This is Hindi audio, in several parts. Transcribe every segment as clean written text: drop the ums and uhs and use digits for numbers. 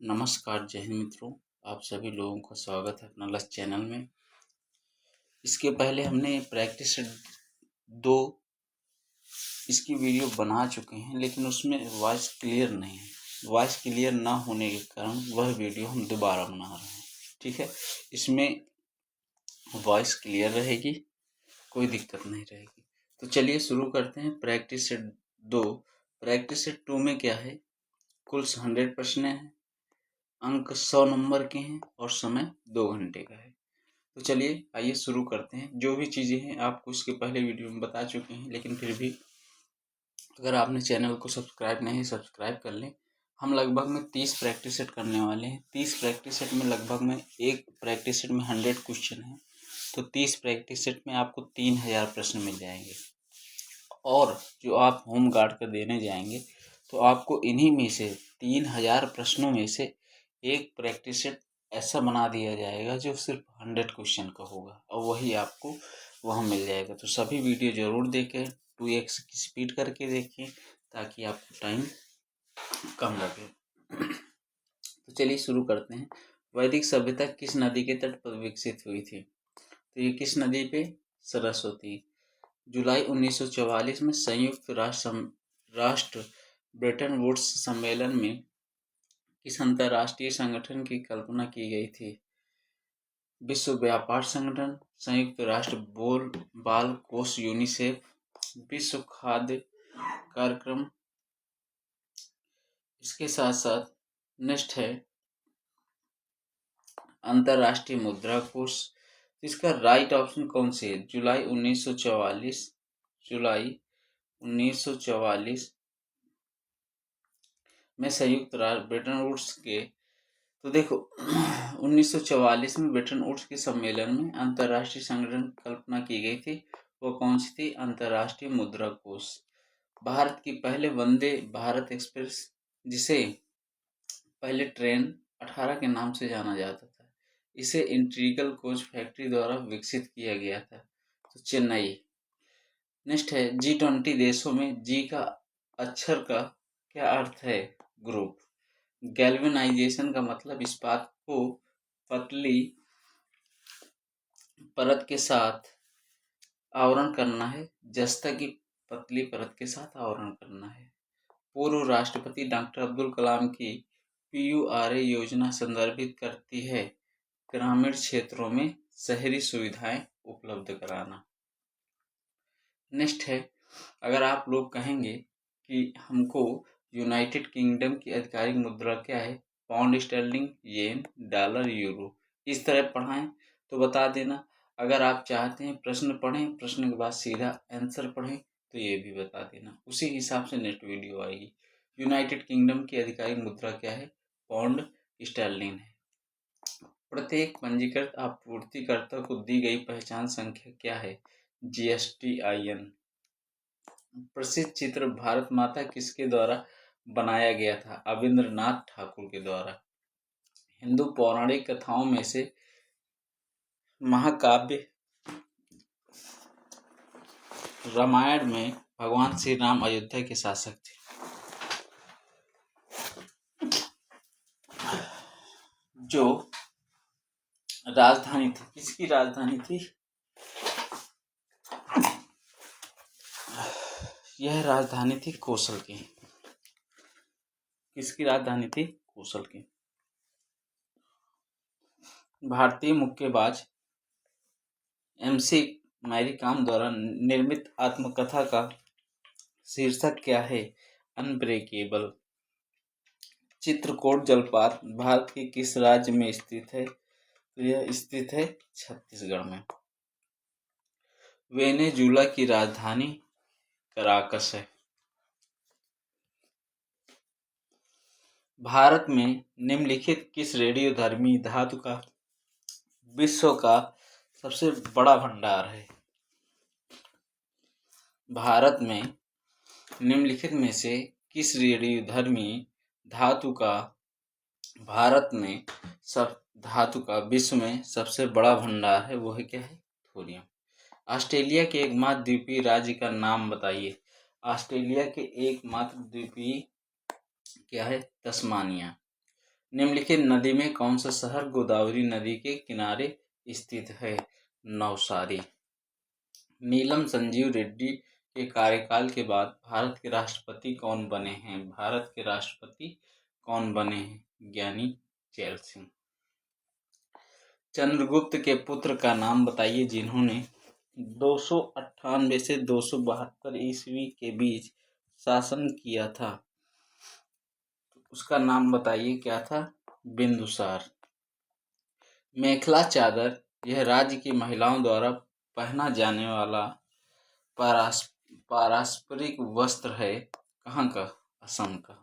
नमस्कार, जय हिंद मित्रों। आप सभी लोगों का स्वागत है अपना लक्ष्य चैनल में। इसके पहले हमने प्रैक्टिस 2 इसकी वीडियो बना चुके हैं, लेकिन उसमें वॉइस क्लियर नहीं है। वॉइस क्लियर ना होने के कारण वह वीडियो हम दोबारा बना रहे हैं। ठीक है, इसमें वॉइस क्लियर रहेगी, कोई दिक्कत नहीं रहेगी। तो चलिए शुरू करते हैं। Practice set 2। प्रैक्टिस सेट 2 में क्या है, कुल 100 प्रश्न हैं, अंक 100 नंबर के हैं और समय 2 घंटे का है। तो चलिए आइए शुरू करते हैं। जो भी चीज़ें हैं आपको इसके पहले वीडियो में बता चुके हैं, लेकिन फिर भी अगर आपने चैनल को सब्सक्राइब नहीं, सब्सक्राइब कर लें। हम लगभग में 30 प्रैक्टिस सेट करने वाले हैं। 30 प्रैक्टिस सेट में लगभग में एक प्रैक्टिस सेट में 100 क्वेश्चन है, तो 30 प्रैक्टिस सेट में आपको 3000 प्रश्न मिल जाएंगे। और जो आप होम गार्ड का देने जाएंगे तो आपको इन्हीं में से 3000 प्रश्नों में से एक प्रैक्टिस सेट ऐसा बना दिया जाएगा जो सिर्फ 100 क्वेश्चन का होगा और वही आपको वहाँ मिल जाएगा। तो सभी वीडियो ज़रूर देखें, 2x की स्पीड करके देखें ताकि आपको टाइम कम लगे। तो चलिए शुरू करते हैं। वैदिक सभ्यता किस नदी के तट पर विकसित हुई थी? तो ये किस नदी पे? सरस्वती। जुलाई 1944 में संयुक्त राष्ट्र ब्रेटन वुड्स सम्मेलन में किस अंतर्राष्ट्रीय संगठन की कल्पना की गई थी? विश्व व्यापार संगठन, संयुक्त राष्ट्र बाल कोष, यूनिसेफ, विश्व खाद्य कार्यक्रम। इसके साथ साथ नेक्स्ट है अंतर्राष्ट्रीय मुद्रा कोष। इसका राइट ऑप्शन कौन सी है? जुलाई 1944 में संयुक्त राष्ट्र ब्रेटन वुड्स के, तो देखो 1944 में ब्रेटन वुड्स के सम्मेलन में अंतर्राष्ट्रीय संगठन की कल्पना की गई थी। वो कौन सी थी? अंतर्राष्ट्रीय मुद्रा कोष। भारत की पहले वंदे भारत एक्सप्रेस, जिसे पहले ट्रेन 18 के नाम से जाना जाता था, इसे इंटीग्रल कोच फैक्ट्री द्वारा विकसित किया गया था, तो चेन्नई। नेक्स्ट है G20 देशों में जी का अक्षर का क्या अर्थ है? ग्रुप। गैल्वेनाइजेशन का मतलब इस्पात को पतली परत के साथ आवरण करना है, जस्ता की पतली परत के साथ आवरण करना है। पूर्व राष्ट्रपति डॉक्टर अब्दुल कलाम की PURA योजना संदर्भित करती है ग्रामीण क्षेत्रों में शहरी सुविधाएं उपलब्ध कराना। नेक्स्ट है, अगर आप लोग कहेंगे कि हमको यूनाइटेड किंगडम की आधिकारिक मुद्रा क्या है? पाउंड स्टर्लिंग, येन, डॉलर, यूरो। इस तरह पढ़ाएं तो बता देना। अगर आप चाहते हैं प्रश्न पढ़ें, प्रश्न के बाद सीधा आंसर पढ़ें, तो ये भी बता देना। उसी हिसाब से नेक्स्ट वीडियो आएगी। यूनाइटेड किंगडम की आधिकारिक मुद्रा क्या है? पाउंड स्टर्लिंग है। प्रत्येक पंजीकृत आपूर्तिकर्ता को दी गई पहचान संख्या क्या है? GSTIN। प्रसिद्ध चित्र भारत माता किसके द्वारा बनाया गया था? अविंद्रनाथ ठाकुर के द्वारा। हिंदू पौराणिक कथाओं में से महाकाव्य रामायण में भगवान श्री राम अयोध्या के शासक थे। जो राजधानी थी, किसकी राजधानी थी? यह राजधानी थी कौशल की। किसकी राजधानी थी? कौशल की। भारतीय मुक्केबाज MC मैरी कॉम द्वारा निर्मित आत्मकथा का शीर्षक क्या है? अनब्रेकेबल। चित्रकूट जलप्रपात भारत के किस राज्य में स्थित है? तो यह स्थित है छत्तीसगढ़ में। वेनेजुला की राजधानी कराकस है। भारत में निम्नलिखित किस रेडियोधर्मी धातु का विश्व का सबसे बड़ा भंडार है? भारत में निम्नलिखित में से किस रेडियोधर्मी धातु का भारत में सब धातु का विश्व में सबसे बड़ा भंडार है? वो है क्या है? थोरियम। ऑस्ट्रेलिया के एकमात्र द्वीपीय राज्य का नाम बताइए। ऑस्ट्रेलिया के एकमात्र द्वीपीय क्या है? तस्मानिया। निम्नलिखित नदी में कौन सा शहर गोदावरी नदी के किनारे स्थित है? नवसारी। नीलम संजीव रेड्डी के कार्यकाल के बाद भारत के राष्ट्रपति कौन बने हैं? भारत के राष्ट्रपति कौन बने हैं? ज्ञानी जैल सिंह। चंद्रगुप्त के पुत्र का नाम बताइए जिन्होंने 298 से 272 ईस्वी के बीच शासन किया था। उसका नाम बताइए क्या था? बिंदुसार। मेखला चादर यह राज्य की महिलाओं द्वारा पहना जाने वाला पारंपरिक वस्त्र है। कहाँ का? असम का।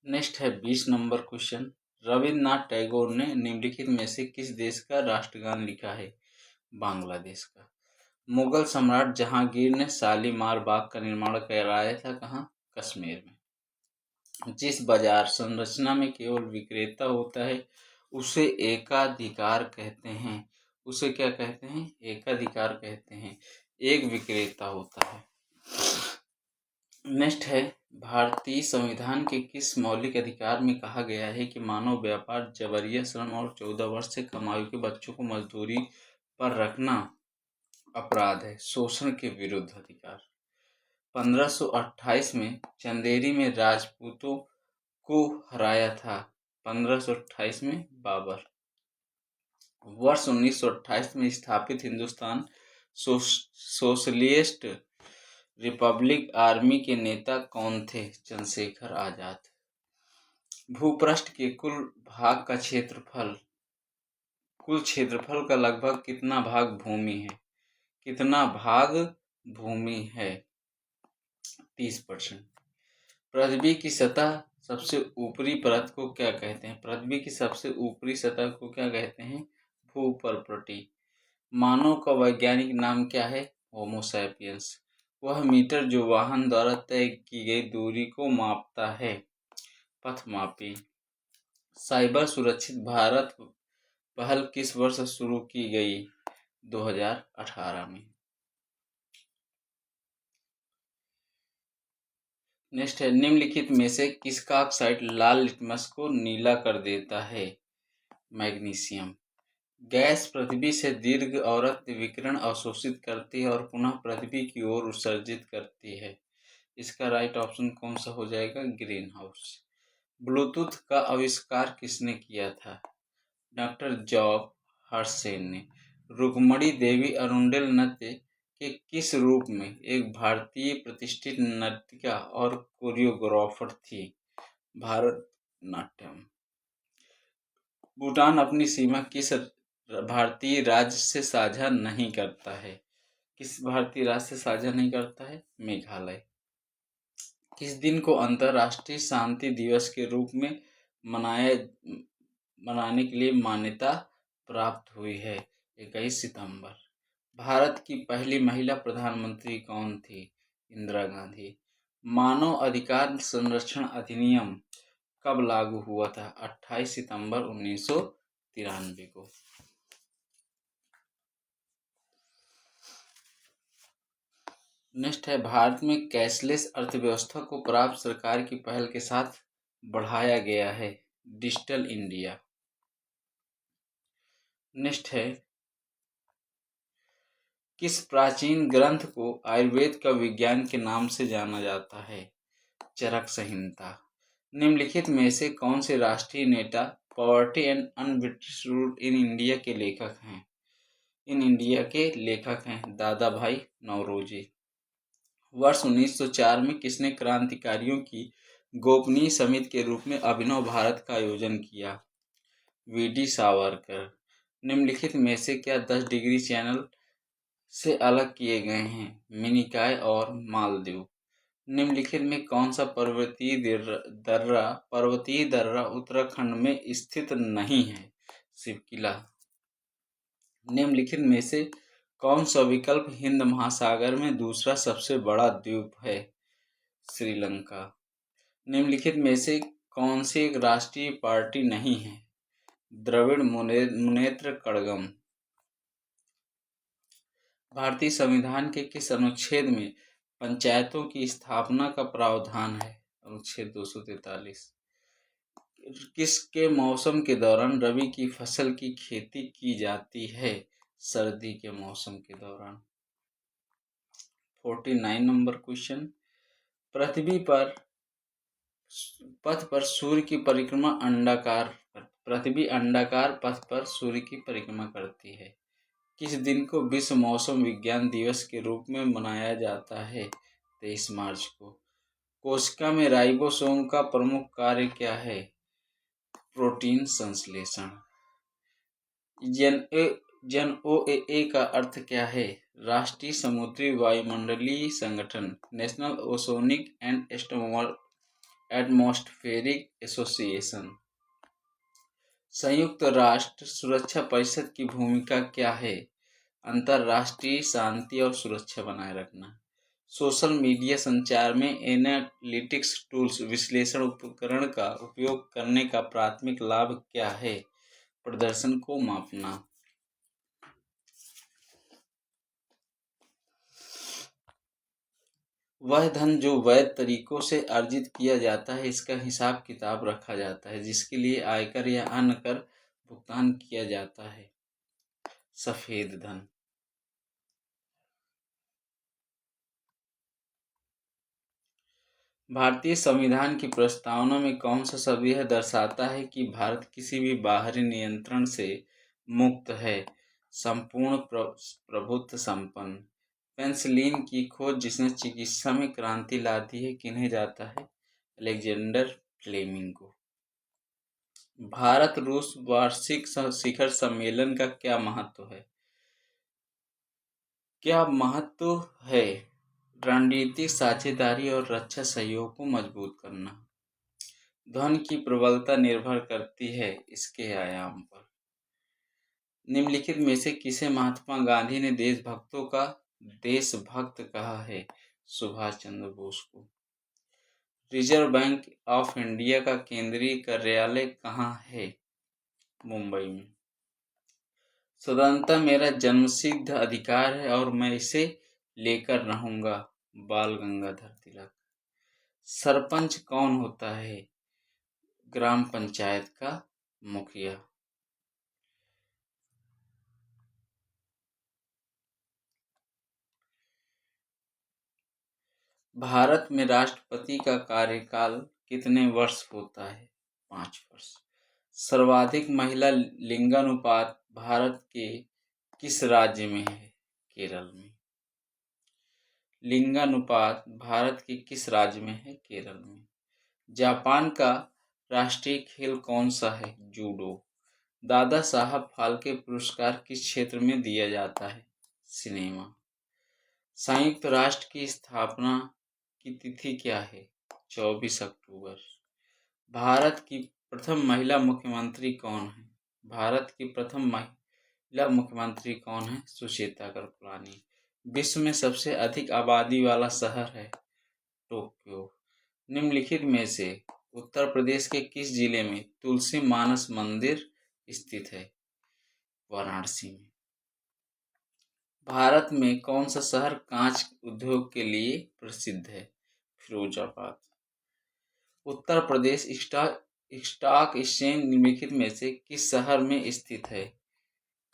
नेक्स्ट है 20 नंबर क्वेश्चन। रविन्द्रनाथ टैगोर ने निम्नलिखित में से किस देश का राष्ट्रगान लिखा है? बांग्लादेश का। मुगल सम्राट जहांगीर ने शालीमार बाग का निर्माण कराया था। कहाँ? कश्मीर में। जिस बाजार संरचना में केवल विक्रेता होता है उसे एकाधिकार कहते हैं। उसे क्या कहते हैं? एकाधिकार कहते हैं। एक विक्रेता होता है। नेक्स्ट है भारतीय संविधान के किस मौलिक अधिकार में कहा गया है कि मानव व्यापार, जबरिया श्रम और 14 वर्ष से कम आयु के बच्चों को मजदूरी पर रखना अपराध है? शोषण के विरुद्ध अधिकार। 1528 में चंदेरी में राजपूतों को हराया था। 1528 में बाबर। वर्ष 1928 में स्थापित हिंदुस्तान सोशलिस्ट रिपब्लिक आर्मी के नेता कौन थे? चंद्रशेखर आजाद। भूपृष्ठ के कुल क्षेत्रफल का लगभग कितना भाग भूमि है? कितना भाग भूमि है? 30%। पृथ्वी की सतह सबसे ऊपरी परत को क्या कहते हैं? पृथ्वी की सबसे ऊपरी सतह को क्या कहते हैं? भूपर्पटी। मानव का वैज्ञानिक नाम क्या है? Homo sapiens. वह मीटर जो वाहन द्वारा तय की गई दूरी को मापता है। पथमापी। साइबर सुरक्षित भारत पहल किस वर्ष शुरू की गई? 2018 में। नेक्स्ट है निम्नलिखित में से किसका ऑक्साइड लाल लिटमस को नीला कर देता है? मैग्नीशियम। गैस पृथ्वी से दीर्घ औरत विकिरण अवशोषित करती है और पुनः पृथ्वी की ओर उत्सर्जित करती है। इसका राइट ऑप्शन कौन सा हो जाएगा? Green house. ब्लूटूथ का आविष्कार किसने किया था? डॉक्टर जॉब हर्सेन ने। रुक्मणी देवी अरुंडेल नृत्य के किस रूप में एक भारतीय प्रतिष्ठित नर्तिका और कोरियोग्राफर थी? भारतनाट्यम। भूटान अपनी सीमा किस भारतीय राज्य से साझा नहीं करता है? किस भारतीय राज्य से साझा नहीं करता है? मेघालय। किस दिन को अंतर्राष्ट्रीय शांति दिवस के रूप में मनाने के लिए मान्यता प्राप्त हुई है? 21 सितंबर। भारत की पहली महिला प्रधानमंत्री कौन थी? इंदिरा गांधी। मानव अधिकार संरक्षण अधिनियम कब लागू हुआ था? 28 सितंबर 1993 को। नेक्स्ट है भारत में कैशलेस अर्थव्यवस्था को प्राप्त सरकार की पहल के साथ बढ़ाया गया है। Digital India. नेक्स्ट है किस प्राचीन ग्रंथ को आयुर्वेद का विज्ञान के नाम से जाना जाता है? चरक संहिता। निम्नलिखित में से कौन से राष्ट्रीय नेता poverty and un-British rule in India के लेखक हैं? इन इंडिया के लेखक हैं दादा भाई नौरोजी। वर्ष 1904 में किसने क्रांतिकारियों की गोपनीय समिति के रूप में अभिनव भारत का आयोजन किया? वीडी सावरकर। निम्नलिखित में से क्या 10 डिग्री चैनल से अलग किए गए हैं? मिनिकॉय और मालदीव। निम्नलिखित में कौन सा पर्वतीय दर्रा उत्तराखंड में स्थित नहीं है? शिवकिला। निम्नलिखित में से कौन सा विकल्प हिंद महासागर में दूसरा सबसे बड़ा द्वीप है? श्रीलंका। निम्नलिखित में से कौन सी एक राष्ट्रीय पार्टी नहीं है? द्रविड़ मुनेत्र कड़गम। भारतीय संविधान के किस अनुच्छेद में पंचायतों की स्थापना का प्रावधान है? अनुच्छेद 243। किसके मौसम के दौरान रबी की फसल की खेती की जाती है? सर्दी के मौसम के दौरान। 49 नंबर क्वेश्चन। पृथ्वी पर पथ पर सूर्य की परिक्रमा पृथ्वी अंडाकार पथ पर सूर्य की परिक्रमा करती है। किस दिन को विश्व मौसम विज्ञान दिवस के रूप में मनाया जाता है? 23 मार्च को। कोशिका में राइबोसोम का प्रमुख कार्य क्या है? प्रोटीन संश्लेषण। NOAA का अर्थ क्या है? राष्ट्रीय समुद्री वायुमंडलीय संगठन, नेशनल ओशोनिक एंड एटमॉस्फेरिक एसोसिएशन। संयुक्त राष्ट्र सुरक्षा परिषद की भूमिका क्या है? अंतर्राष्ट्रीय शांति और सुरक्षा बनाए रखना। सोशल मीडिया संचार में एनालिटिक्स टूल्स विश्लेषण उपकरण का उपयोग करने का प्राथमिक लाभ क्या है? प्रदर्शन को मापना। वह धन जो वैध तरीकों से अर्जित किया जाता है, इसका हिसाब किताब रखा जाता है, जिसके लिए आयकर या अन्य कर भुगतान किया जाता है। सफेद धन। भारतीय संविधान की प्रस्तावना में कौन सा शब्द यह दर्शाता है कि भारत किसी भी बाहरी नियंत्रण से मुक्त है? संपूर्ण प्रभुत्व संपन्न। पेनिसिलिन की खोज जिसने चिकित्सा में क्रांति ला दी है, किन्हें जाता है? अलेक्जेंडर फ्लेमिंग को। भारत रूस वार्षिक शिखर सम्मेलन का क्या महत्व है? रणनीतिक साझेदारी और रक्षा सहयोग को मजबूत करना। धन की प्रबलता निर्भर करती है इसके आयाम पर। निम्नलिखित में से किसे महात्मा गांधी ने देशभक्त कहा है? सुभाष चंद्र बोस को। रिजर्व बैंक ऑफ इंडिया का केंद्रीय कार्यालय कहाँ है? मुंबई में। स्वतंत्रता मेरा जन्मसिद्ध अधिकार है और मैं इसे लेकर रहूंगा। बाल गंगाधर तिलक। सरपंच कौन होता है? ग्राम पंचायत का मुखिया। भारत में राष्ट्रपति का कार्यकाल कितने वर्ष होता है? 5 वर्ष। सर्वाधिक महिला लिंगानुपात भारत के किस राज्य में है? केरल में। लिंगानुपात भारत के किस राज्य में है? केरल में। जापान का राष्ट्रीय खेल कौन सा है? जूडो। दादा साहब फाल्के पुरस्कार किस क्षेत्र में दिया जाता है? सिनेमा। संयुक्त राष्ट्र की स्थापना की तिथि क्या है? 24 अक्टूबर। भारत की प्रथम महिला मुख्यमंत्री कौन है? भारत की प्रथम महिला मुख्यमंत्री कौन है? सुचेता कृपलानी। विश्व में सबसे अधिक आबादी वाला शहर है? टोक्यो। निम्नलिखित में से उत्तर प्रदेश के किस जिले में तुलसी मानस मंदिर स्थित है? वाराणसी में। भारत में कौन सा शहर कांच उद्योग के लिए प्रसिद्ध है? फिरोजाबाद। उत्तर प्रदेश स्टॉक एक्सचेंज निम्नलिखित में से किस शहर में स्थित है?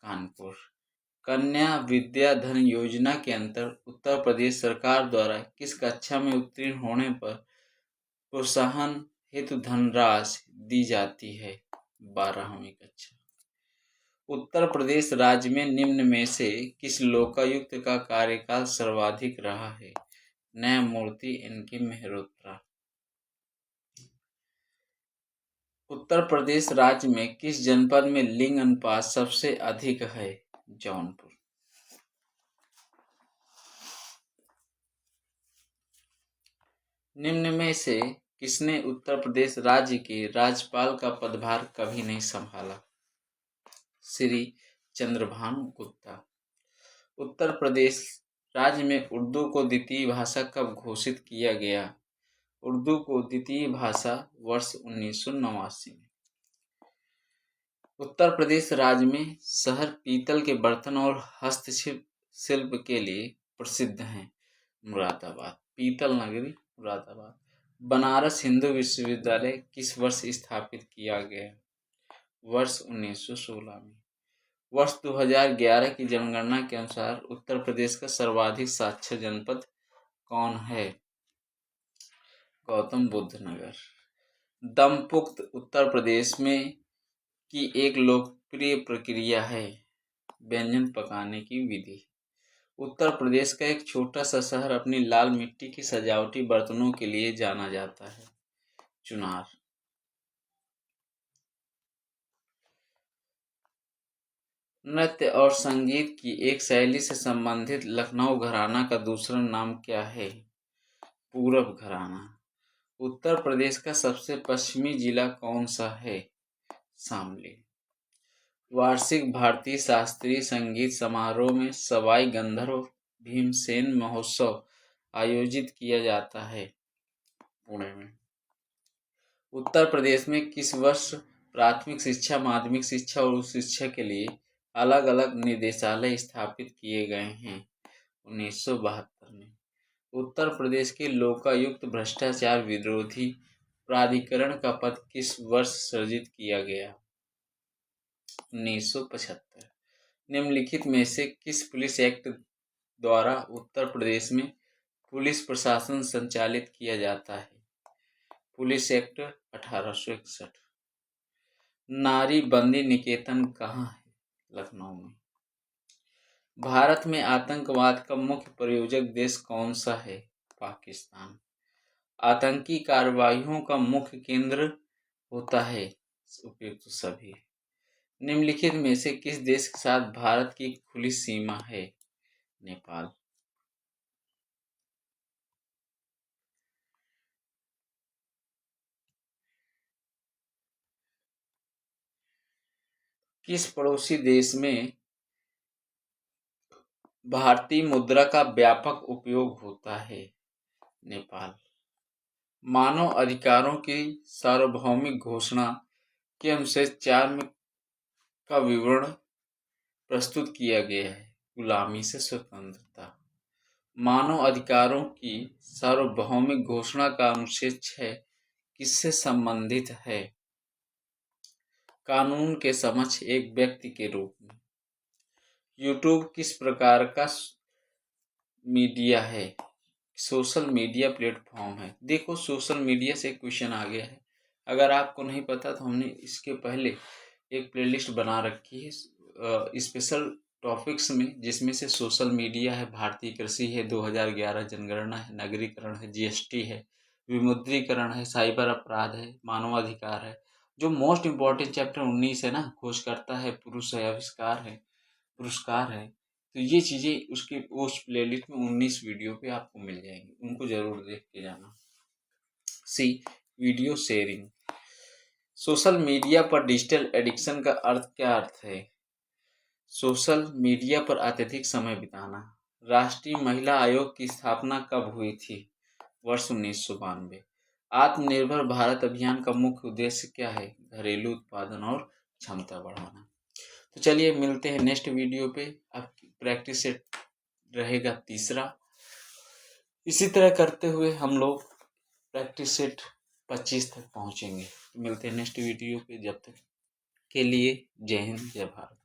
कानपुर। कन्या विद्या धन योजना के अंतर्गत उत्तर प्रदेश सरकार द्वारा किस कक्षा में उत्तीर्ण होने पर प्रोत्साहन हेतु धनराशि दी जाती है? 12वीं कक्षा। उत्तर प्रदेश राज्य में निम्न में से किस लोकायुक्त का कार्यकाल सर्वाधिक रहा है? न्यायमूर्ति एनके मेहरोत्रा। उत्तर प्रदेश राज्य में किस जनपद में लिंग अनुपात सबसे अधिक है? जौनपुर। निम्न में से किसने उत्तर प्रदेश राज्य के राज्यपाल का पदभार कभी नहीं संभाला? श्री चंद्रभानु गुप्ता। उत्तर प्रदेश राज्य में उर्दू को द्वितीय भाषा कब घोषित किया गया? उर्दू को द्वितीय भाषा वर्ष 1989 में। उत्तर प्रदेश राज्य में शहर पीतल के बर्तन और हस्तशिल्प के लिए प्रसिद्ध हैं। मुरादाबाद। पीतल नगरी मुरादाबाद। बनारस हिंदू विश्वविद्यालय किस वर्ष स्थापित किया गया? वर्ष 1916 में। वर्ष 2011 की जनगणना के अनुसार उत्तर प्रदेश का सर्वाधिक साक्षर जनपद कौन है? गौतम बुद्ध नगर। दमपुख्त उत्तर प्रदेश में की एक लोकप्रिय प्रक्रिया है व्यंजन पकाने की विधि। उत्तर प्रदेश का एक छोटा सा शहर अपनी लाल मिट्टी की सजावटी बर्तनों के लिए जाना जाता है। चुनार। नृत्य और संगीत की एक शैली से संबंधित लखनऊ घराना का दूसरा नाम क्या है? पूरब घराना। उत्तर प्रदेश का सबसे पश्चिमी जिला कौन सा है? शामली। वार्षिक भारतीय शास्त्रीय संगीत समारोह में सवाई गंधर्व भीमसेन महोत्सव आयोजित किया जाता है पुणे में। उत्तर प्रदेश में किस वर्ष प्राथमिक शिक्षा, माध्यमिक शिक्षा और उच्च शिक्षा के लिए अलग अलग निदेशालय स्थापित किए गए हैं? 1972 में। उत्तर प्रदेश के लोकायुक्त भ्रष्टाचार विरोधी प्राधिकरण का पद किस वर्ष सृजित किया गया? 1975। निम्नलिखित में से किस पुलिस एक्ट द्वारा उत्तर प्रदेश में पुलिस प्रशासन संचालित किया जाता है? Police act 1861। नारी बंदी निकेतन कहाँ है? लखनऊ में। भारत में आतंकवाद का मुख्य प्रायोजक देश कौन सा है? पाकिस्तान। आतंकी कार्रवाइयों का मुख्य केंद्र होता है उपयुक्त सभी। निम्नलिखित में से किस देश के साथ भारत की खुली सीमा है? नेपाल। किस पड़ोसी देश में भारतीय मुद्रा का व्यापक उपयोग होता है? नेपाल। मानव अधिकारों की सार्वभौमिक घोषणा के अनुच्छेद 4 में का विवरण प्रस्तुत किया गया है। गुलामी से स्वतंत्रता। मानव अधिकारों की सार्वभौमिक घोषणा का अनुच्छेद 6 किससे संबंधित है? कानून के समक्ष एक व्यक्ति के रूप में। यूट्यूब किस प्रकार का मीडिया है? सोशल मीडिया प्लेटफॉर्म है। देखो, सोशल मीडिया से क्वेश्चन आ गया है। अगर आपको नहीं पता तो हमने इसके पहले एक प्लेलिस्ट बना रखी है स्पेशल टॉपिक्स में, जिसमें से सोशल मीडिया है, भारतीय कृषि है, 2011 जनगणना है, नगरीकरण है, जीएसटी है, विमुद्रीकरण है, साइबर अपराध है, मानवाधिकार है। जो मोस्ट इम्पॉर्टेंट चैप्टर 19 है ना, खोजकर्ता है, पुरुष है, आविष्कार है, पुरस्कार है, तो ये चीज़ें उसके उस प्लेलिस्ट में 19 वीडियो पे आपको मिल जाएंगी, उनको जरूर देख के जाना। सी वीडियो शेयरिंग। सोशल मीडिया पर डिजिटल एडिक्शन का क्या अर्थ है? सोशल मीडिया पर अत्यधिक समय बिताना। राष्ट्रीय महिला आयोग की स्थापना कब हुई थी? वर्ष 1992। आत्मनिर्भर भारत अभियान का मुख्य उद्देश्य क्या है? घरेलू उत्पादन और क्षमता बढ़ाना। तो चलिए मिलते हैं नेक्स्ट वीडियो पे। आपकी प्रैक्टिस सेट रहेगा तीसरा। इसी तरह करते हुए हम लोग प्रैक्टिस सेट 25 तक पहुंचेंगे। तो मिलते हैं नेक्स्ट वीडियो पे। जब तक के लिए जय हिंद, जय भारत।